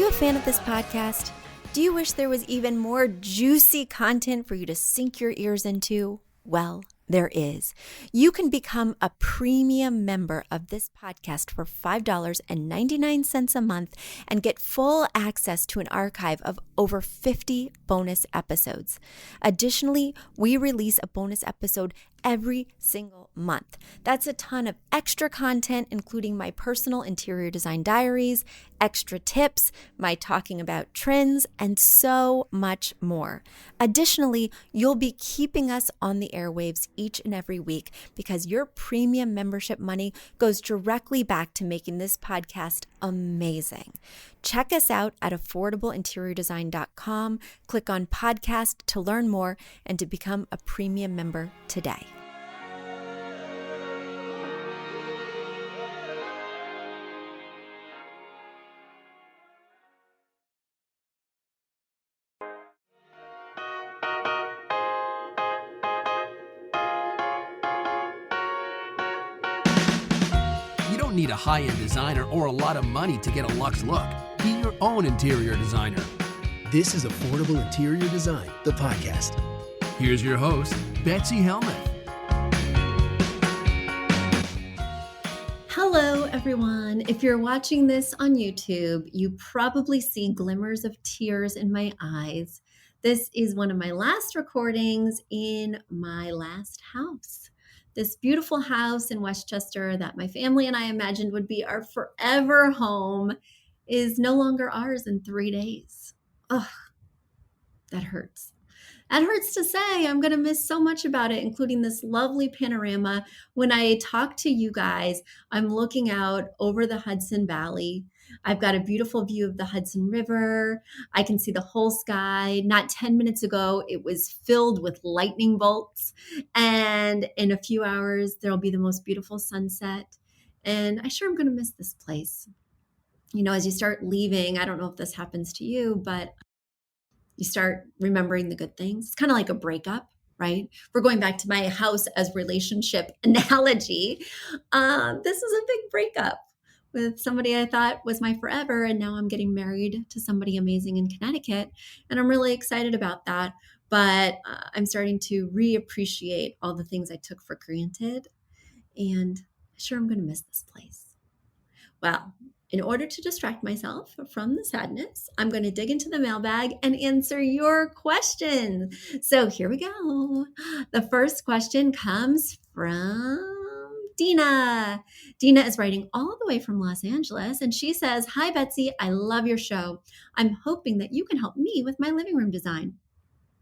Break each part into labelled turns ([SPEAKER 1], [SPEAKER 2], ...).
[SPEAKER 1] you a fan of this podcast? Do you wish there was even more juicy content for you to sink your ears into? Well, there is. You can become a premium member of this podcast for $5.99 a month and get full access to an archive of over 50 bonus episodes. Additionally, we release a bonus episode every single month. That's a ton of extra content, including my personal interior design diaries, extra tips, my talking about trends, and so much more. Additionally, you'll be keeping us on the airwaves each and every week because your premium membership money goes directly back to making this podcast amazing. Check us out at affordableinteriordesign.com. Click on podcast to learn more and to become a premium member today.
[SPEAKER 2] You don't need a high-end designer or a lot of money to get a luxe look. Be your own interior designer.
[SPEAKER 3] This is Affordable Interior Design, the podcast.
[SPEAKER 2] Here's your host, Betsy Helmuth.
[SPEAKER 1] Hello, everyone. If you're watching this on YouTube, you probably see glimmers of tears in my eyes. This is one of my last recordings in my last house. This beautiful house in Westchester that my family and I imagined would be our forever home is no longer ours in 3 days. Ugh, that hurts. That hurts to say. I'm going to miss so much about it, including this lovely panorama. When I talk to you guys, I'm looking out over the Hudson Valley. I've got a beautiful view of the Hudson River. I can see the whole sky. Not 10 minutes ago, it was filled with lightning bolts. And in a few hours, there'll be the most beautiful sunset. And I sure am going to miss this place. You know, as you start leaving, I don't know if this happens to you, but you start remembering the good things. It's kind of like a breakup, right? We're going back to my house as relationship analogy. This is a big breakup with somebody I thought was my forever, and now I'm getting married to somebody amazing in Connecticut, and I'm really excited about that. But I'm starting to reappreciate all the things I took for granted, and sure, I'm going to miss this place. Well, in order to distract myself from the sadness, I'm going to dig into the mailbag and answer your questions. So here we go. The first question comes from Dina. Dina is writing all the way from Los Angeles, and she says, "Hi, Betsy. I love your show. I'm hoping that you can help me with my living room design.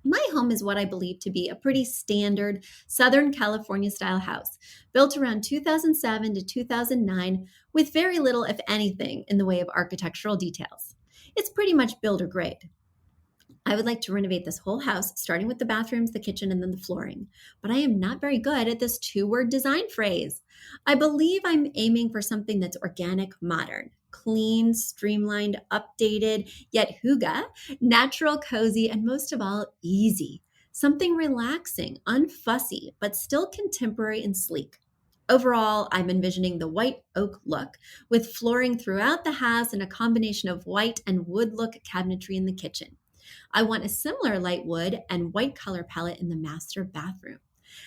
[SPEAKER 1] My home is what I believe to be a pretty standard Southern California style house, built around 2007 to 2009 with very little, if anything, in the way of architectural details. It's pretty much builder grade. I would like to renovate this whole house, starting with the bathrooms, the kitchen, and then the flooring. But I am not very good at this 2-word design phrase. I believe I'm aiming for something that's organic, modern, clean, streamlined, updated, yet hygge, natural, cozy, and most of all, easy. Something relaxing, unfussy, but still contemporary and sleek. Overall, I'm envisioning the white oak look, with flooring throughout the house and a combination of white and wood look cabinetry in the kitchen. I want a similar light wood and white color palette in the master bathroom.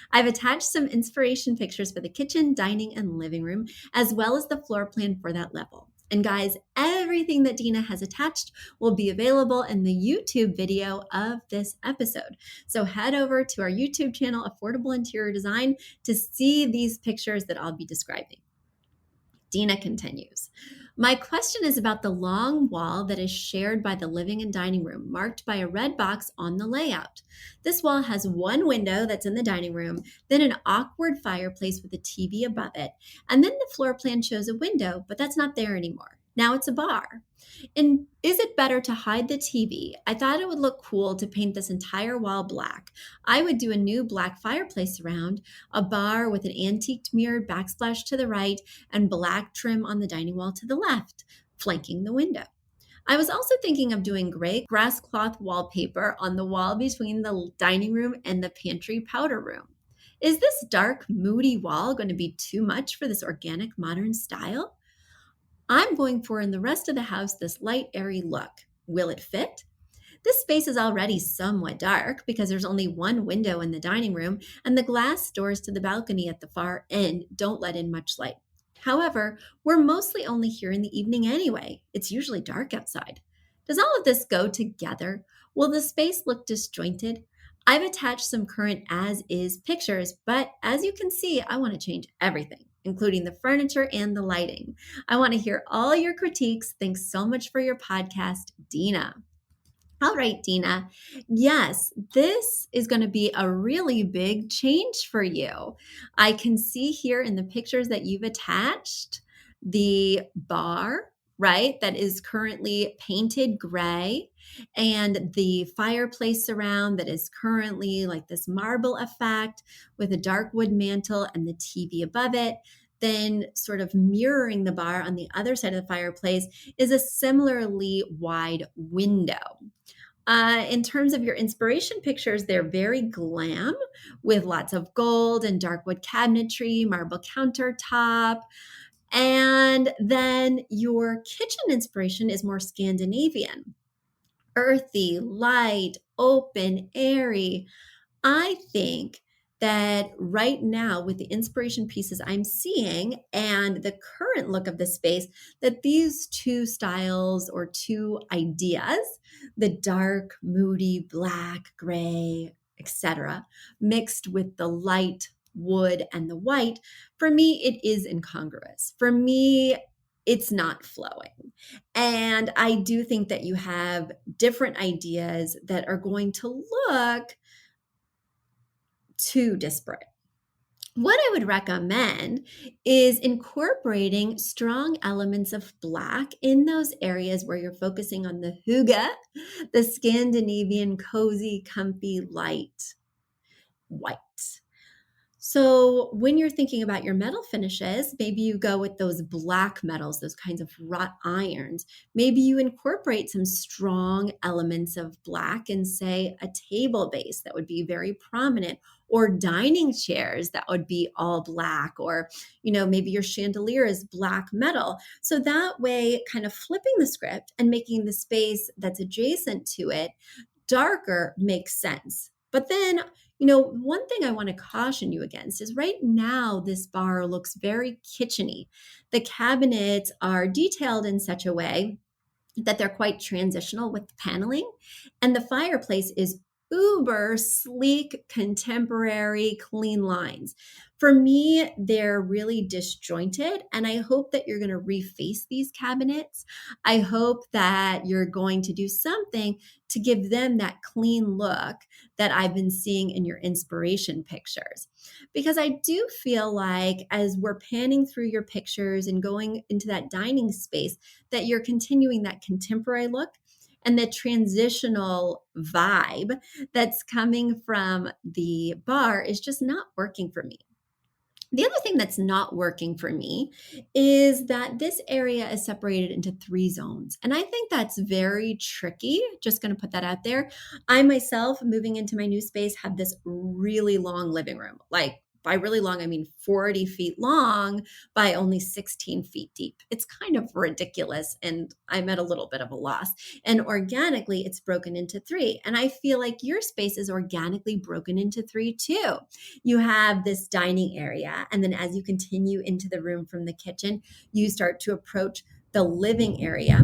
[SPEAKER 1] I've attached some inspiration pictures for the kitchen, dining, and living room, as well as the floor plan for that level. And guys, everything that Dina has attached will be available in the YouTube video of this episode. So head over to our YouTube channel, Affordable Interior Design, to see these pictures that I'll be describing." Dina continues, "My question is about the long wall that is shared by the living and dining room, marked by a red box on the layout. This wall has one window that's in the dining room, then an awkward fireplace with a TV above it, and then the floor plan shows a window, but that's not there anymore. Now it's a bar. And is it better to hide the TV? I thought it would look cool to paint this entire wall black. I would do a new black fireplace around, a bar with an antiqued mirrored backsplash to the right, and black trim on the dining wall to the left, flanking the window. I was also thinking of doing gray grass cloth wallpaper on the wall between the dining room and the pantry powder room. Is this dark, moody wall going to be too much for this organic, modern style? I'm going for in the rest of the house this light, airy look. Will it fit? This space is already somewhat dark because there's only one window in the dining room, and the glass doors to the balcony at the far end don't let in much light. However, we're mostly only here in the evening anyway. It's usually dark outside. Does all of this go together? Will the space look disjointed? I've attached some current as is pictures, but as you can see, I want to change everything, including the furniture and the lighting. I want to hear all your critiques. Thanks so much for your podcast, Dina. All right, Dina. Yes, this is going to be a really big change for you. I can see here in the pictures that you've attached the bar, right, that is currently painted gray, and the fireplace surround that is currently like this marble effect with a dark wood mantle and the TV above it. Then, sort of mirroring the bar on the other side of the fireplace, is a similarly wide window. In terms of your inspiration pictures, they're very glam with lots of gold and dark wood cabinetry, marble countertop. And then your kitchen inspiration is more Scandinavian, earthy, light, open, airy. I think that right now, with the inspiration pieces I'm seeing and the current look of the space, that these two styles or two ideas, the dark, moody, black, gray, etc., mixed with the light wood and the white, for me, it is incongruous. For me, it's not flowing. And I do think that you have different ideas that are going to look too disparate. What I would recommend is incorporating strong elements of black in those areas where you're focusing on the hygge, the Scandinavian cozy, comfy, light white. So when you're thinking about your metal finishes, maybe you go with those black metals, those kinds of wrought irons. Maybe you incorporate some strong elements of black in, say, a table base that would be very prominent, or dining chairs that would be all black, or, maybe your chandelier is black metal. So that way, kind of flipping the script and making the space that's adjacent to it darker makes sense. But then, one thing I want to caution you against is right now this bar looks very kitcheny. The cabinets are detailed in such a way that they're quite transitional with the paneling, and the fireplace is uber sleek, contemporary, clean lines. For me, they're really disjointed, and I hope that you're going to reface these cabinets. I hope that you're going to do something to give them that clean look that I've been seeing in your inspiration pictures. Because I do feel like as we're panning through your pictures and going into that dining space, that you're continuing that contemporary look, and the transitional vibe that's coming from the bar is just not working for me. The other thing that's not working for me is that this area is separated into 3 zones. And I think that's very tricky. Just going to put that out there. I myself, moving into my new space, have this really long living room. Like, by really long, I mean 40 feet long by only 16 feet deep. It's kind of ridiculous, and I'm at a little bit of a loss. And organically, it's broken into 3. And I feel like your space is organically broken into 3 too. You have this dining area, and then as you continue into the room from the kitchen, you start to approach the living area.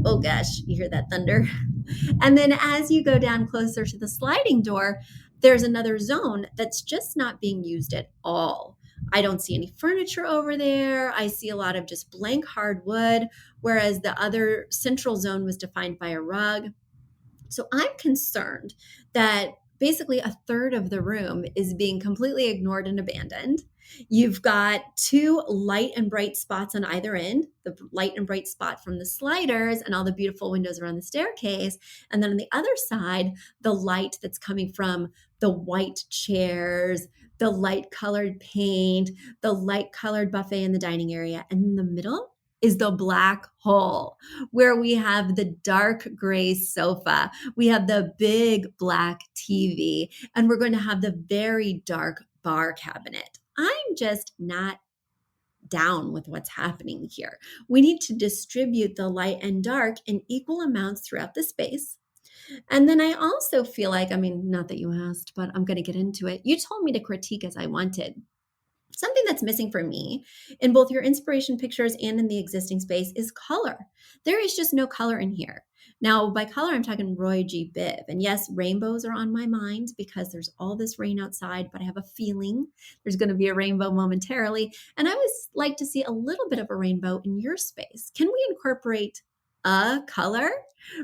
[SPEAKER 1] Oh gosh, you hear that thunder? And then as you go down closer to the sliding door, there's another zone that's just not being used at all. I don't see any furniture over there. I see a lot of just blank hardwood, whereas the other central zone was defined by a rug. So I'm concerned that basically a third of the room is being completely ignored and abandoned. You've got 2 light and bright spots on either end, the light and bright spot from the sliders and all the beautiful windows around the staircase. And then on the other side, the light that's coming from the white chairs, the light colored paint, the light colored buffet in the dining area. And in the middle is the black hole where we have the dark gray sofa. We have the big black TV, and we're going to have the very dark bar cabinet. I'm just not down with what's happening here. We need to distribute the light and dark in equal amounts throughout the space. And then I also feel like, I mean, not that you asked, but I'm going to get into it. You told me to critique as I wanted. Something that's missing for me in both your inspiration pictures and in the existing space is color. There is just no color in here. Now, by color, I'm talking Roy G. Biv. And yes, rainbows are on my mind because there's all this rain outside, but I have a feeling there's going to be a rainbow momentarily. And I would like to see a little bit of a rainbow in your space. Can we incorporate a color?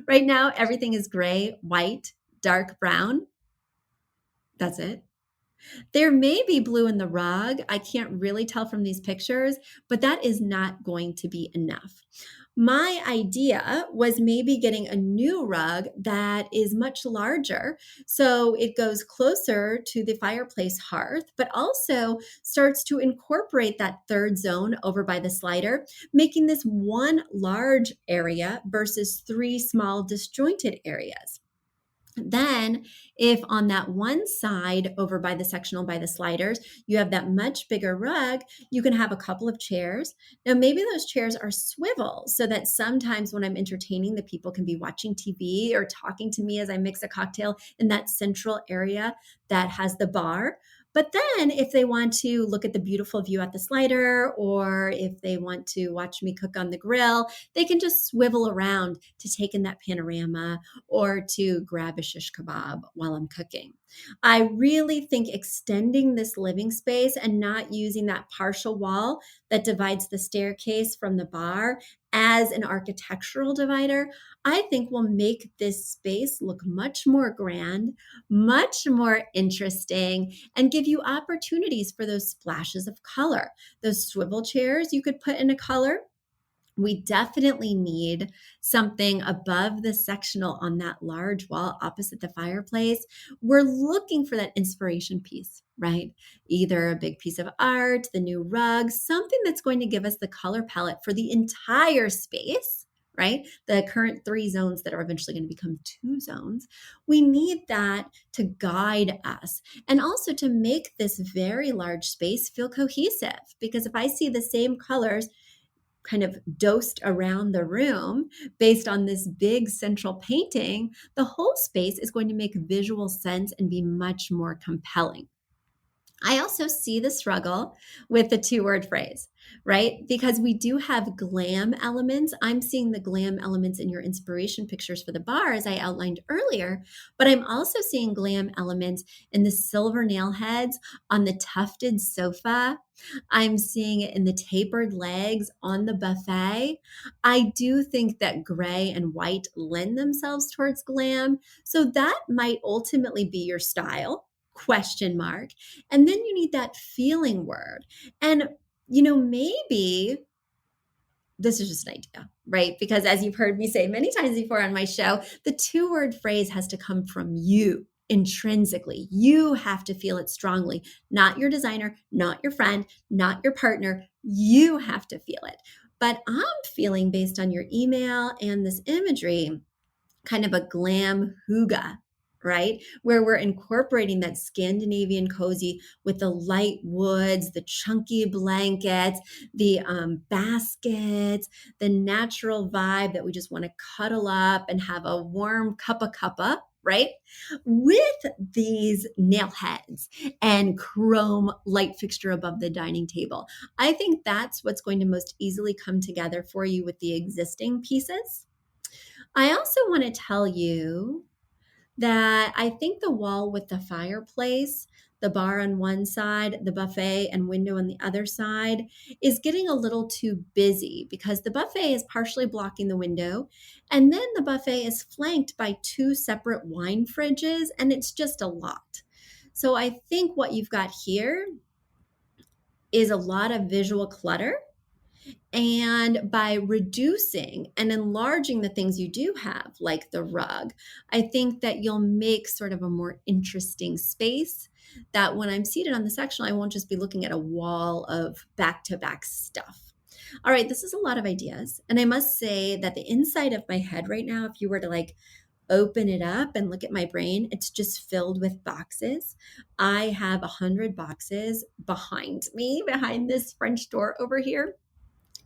[SPEAKER 1] Right now, everything is gray, white, dark brown. That's it. There may be blue in the rug. I can't really tell from these pictures, but that is not going to be enough. My idea was maybe getting a new rug that is much larger. So it goes closer to the fireplace hearth, but also starts to incorporate that third zone over by the slider, making this one large area versus three small disjointed areas. Then, if on that one side over by the sectional by the sliders, you have that much bigger rug, you can have a couple of chairs. Now, maybe those chairs are swivel so that sometimes when I'm entertaining, the people can be watching TV or talking to me as I mix a cocktail in that central area that has the bar. But then if they want to look at the beautiful view at the slider, or if they want to watch me cook on the grill, they can just swivel around to take in that panorama or to grab a shish kebab while I'm cooking. I really think extending this living space and not using that partial wall that divides the staircase from the bar as an architectural divider, I think will make this space look much more grand, much more interesting, and give you opportunities for those splashes of color. Those swivel chairs you could put in a color. We definitely need something above the sectional on that large wall opposite the fireplace. We're looking for that inspiration piece, right? Either a big piece of art, the new rug, something that's going to give us the color palette for the entire space, right? The current 3 zones that are eventually going to become 2 zones. We need that to guide us and also to make this very large space feel cohesive. Because if I see the same colors kind of dosed around the room based on this big central painting, the whole space is going to make visual sense and be much more compelling. I also see the struggle with the 2-word phrase, right? Because we do have glam elements. I'm seeing the glam elements in your inspiration pictures for the bar, as I outlined earlier, but I'm also seeing glam elements in the silver nail heads on the tufted sofa. I'm seeing it in the tapered legs on the buffet. I do think that gray and white lend themselves towards glam. So that might ultimately be your style. Question mark. And then you need that feeling word. And, maybe this is just an idea, right? Because as you've heard me say many times before on my show, the 2-word phrase has to come from you intrinsically. You have to feel it strongly, not your designer, not your friend, not your partner. You have to feel it. But I'm feeling, based on your email and this imagery, kind of a glam hygge, right? Where we're incorporating that Scandinavian cozy with the light woods, the chunky blankets, the baskets, the natural vibe that we just want to cuddle up and have a warm cuppa, right? With these nail heads and chrome light fixture above the dining table. I think that's what's going to most easily come together for you with the existing pieces. I also want to tell you that I think the wall with the fireplace, the bar on one side, the buffet and window on the other side is getting a little too busy because the buffet is partially blocking the window. And then the buffet is flanked by 2 separate wine fridges, and it's just a lot. So I think what you've got here is a lot of visual clutter. And by reducing and enlarging the things you do have, like the rug, I think that you'll make sort of a more interesting space that when I'm seated on the sectional, I won't just be looking at a wall of back-to-back stuff. All right, this is a lot of ideas. And I must say that the inside of my head right now, if you were to open it up and look at my brain, it's just filled with boxes. I have 100 boxes behind me, behind this French door over here.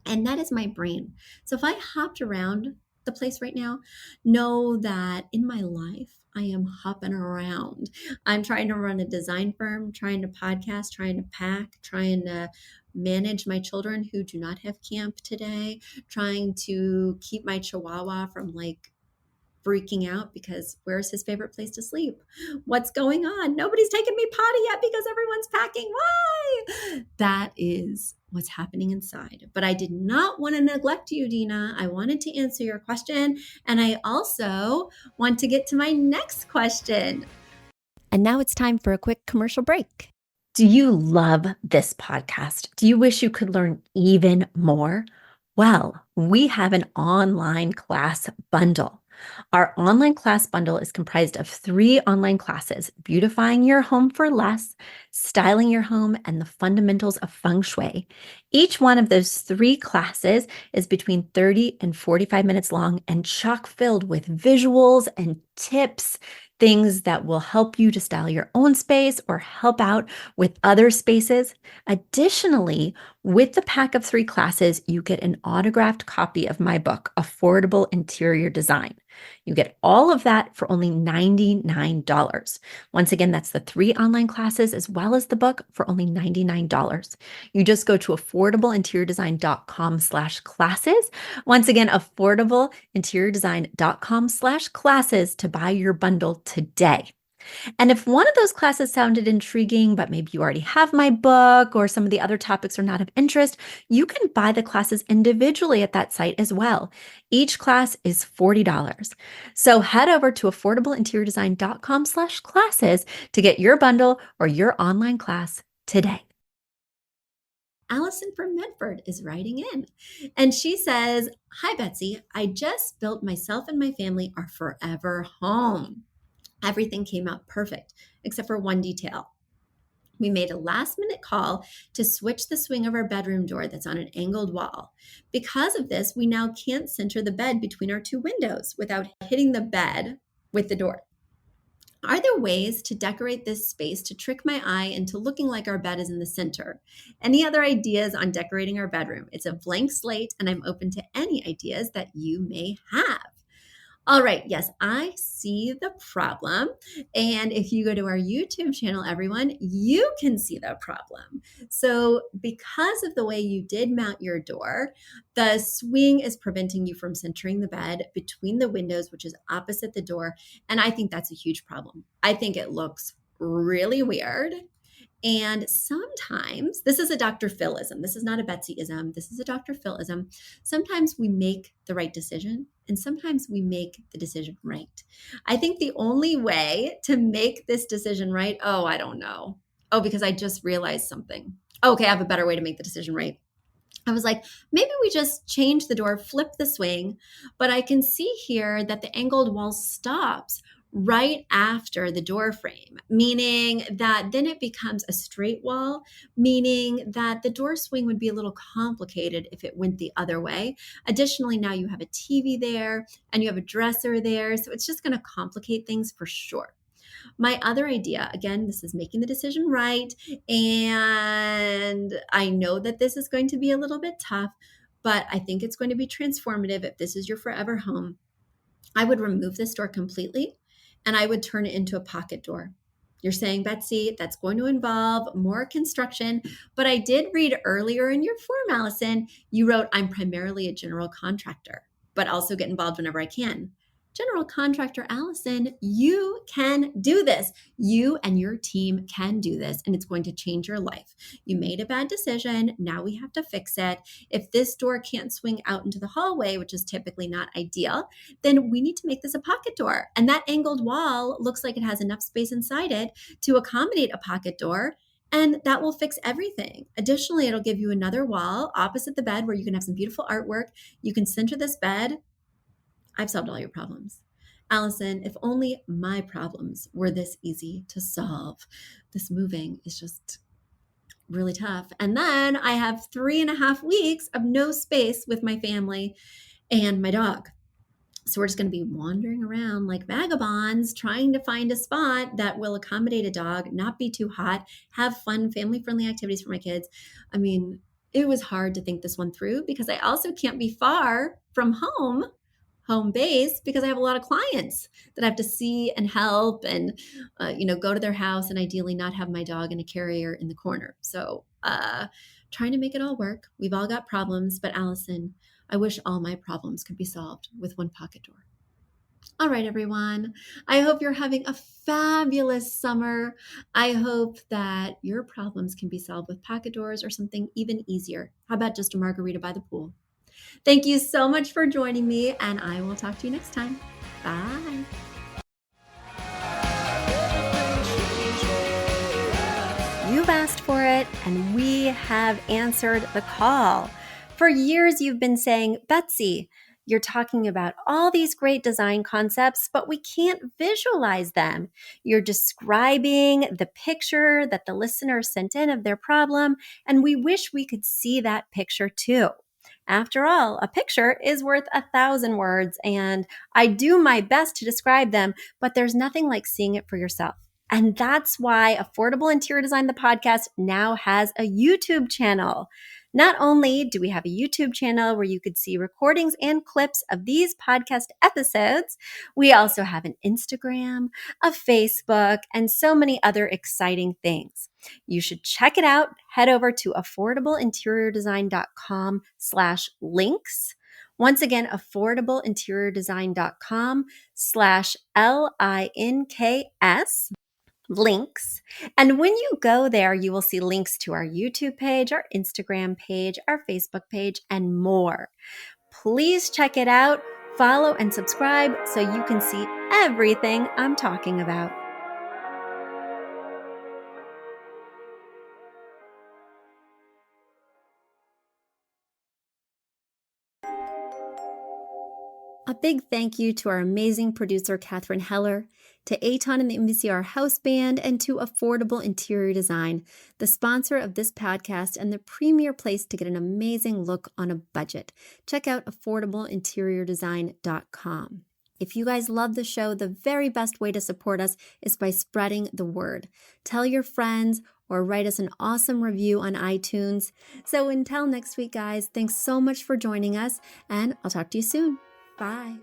[SPEAKER 1] And that is my brain. So if I hopped around the place right now, know that in my life, I am hopping around. I'm trying to run a design firm, trying to podcast, trying to pack, trying to manage my children who do not have camp today, trying to keep my chihuahua from like freaking out because where's his favorite place to sleep? What's going on? Nobody's taken me potty yet because everyone's packing. Why? That is what's happening inside. But I did not want to neglect you, Dina. I wanted to answer your question. And I also want to get to my next question.
[SPEAKER 4] And now it's time for a quick commercial break. Do you love this podcast? Do you wish you could learn even more? Well, we have an online class bundle. Our online class bundle is comprised of 3 online classes: beautifying your home for less, styling your home, and the fundamentals of feng shui. Each one of those 3 classes is between 30 and 45 minutes long and chock filled with visuals and tips, things that will help you to style your own space or help out with other spaces. Additionally, with the pack of 3 classes, you get an autographed copy of my book, Affordable Interior Design. You get all of that for only $99. Once again, that's the 3 online classes as well as the book for only $99. You just go to affordableinteriordesign.com/classes. Once again, affordableinteriordesign.com/classes to buy your bundle today. And if one of those classes sounded intriguing, but maybe you already have my book or some of the other topics are not of interest, you can buy the classes individually at that site as well. Each class is $40. So head over to affordableinteriordesign.com/classes to get your bundle or your online class today.
[SPEAKER 1] Allison from Medford is writing in, and she says, "Hi, Betsy. I just built myself and my family our forever home. Everything came out perfect, except for one detail. We made a last-minute call to switch the swing of our bedroom door that's on an angled wall. Because of this, we now can't center the bed between our 2 windows without hitting the bed with the door. Are there ways to decorate this space to trick my eye into looking like our bed is in the center? Any other ideas on decorating our bedroom? It's a blank slate, and I'm open to any ideas that you may have." All right. Yes, I see the problem. And if you go to our YouTube channel, everyone, you can see the problem. So because of the way you did mount your door, the swing is preventing you from centering the bed between the windows, which is opposite the door. And I think that's a huge problem. I think it looks really weird. And sometimes, this is a Dr. Philism. This is not a Betsyism. This is a Dr. Philism. Sometimes we make the right decision, and sometimes we make the decision right. I think the only way to make this decision right, I don't know. Because I just realized something. Okay, I have a better way to make the decision right. I was like, maybe we just change the door, flip the swing, but I can see here that the angled wall stops right after the door frame, meaning that then it becomes a straight wall, meaning that the door swing would be a little complicated if it went the other way. Additionally, now you have a TV there and you have a dresser there, so it's just going to complicate things for sure. My other idea, again, this is making the decision right, and I know that this is going to be a little bit tough, but I think it's going to be transformative if this is your forever home. I would remove this door completely, and I would turn it into a pocket door. You're saying, Betsy, that's going to involve more construction, but I did read earlier in your form, Allison, you wrote, I'm primarily a general contractor, but also get involved whenever I can. General contractor Allison, you can do this. You and your team can do this, and it's going to change your life. You made a bad decision. Now we have to fix it. If this door can't swing out into the hallway, which is typically not ideal, then we need to make this a pocket door. And that angled wall looks like it has enough space inside it to accommodate a pocket door. And that will fix everything. Additionally, it'll give you another wall opposite the bed where you can have some beautiful artwork. You can center this bed. I've solved all your problems. Allison, if only my problems were this easy to solve. This moving is just really tough. And then I have 3.5 weeks of no space with my family and my dog. So we're just going to be wandering around like vagabonds, trying to find a spot that will accommodate a dog, not be too hot, have fun, family-friendly activities for my kids. I mean, it was hard to think this one through because I also can't be far from home base, because I have a lot of clients that I have to see and help and, go to their house and ideally not have my dog in a carrier in the corner. So trying to make it all work. We've all got problems, but Allison, I wish all my problems could be solved with one pocket door. All right, everyone. I hope you're having a fabulous summer. I hope that your problems can be solved with pocket doors or something even easier. How about just a margarita by the pool? Thank you so much for joining me, and I will talk to you next time. Bye.
[SPEAKER 4] You've asked for it, and we have answered the call. For years, you've been saying, Betsy, you're talking about all these great design concepts, but we can't visualize them. You're describing the picture that the listener sent in of their problem, and we wish we could see that picture too. After all, a picture is worth 1,000 words, and I do my best to describe them, but there's nothing like seeing it for yourself. And that's why Affordable Interior Design, the podcast, now has a YouTube channel. Not only do we have a YouTube channel where you could see recordings and clips of these podcast episodes, we also have an Instagram, a Facebook, and so many other exciting things. You should check it out. Head over to affordableinteriordesign.com/links. Once again, affordableinteriordesign.com/LINKS. links. And when you go there, you will see links to our YouTube page, our Instagram page, our Facebook page, and more. Please check it out, follow and subscribe so you can see everything I'm talking about. A big thank you to our amazing producer, Catherine Heller, to Aton and the MVCR House Band, and to Affordable Interior Design, the sponsor of this podcast and the premier place to get an amazing look on a budget. Check out affordableinteriordesign.com. If you guys love the show, the very best way to support us is by spreading the word. Tell your friends or write us an awesome review on iTunes. So until next week, guys, thanks so much for joining us, and I'll talk to you soon. Bye.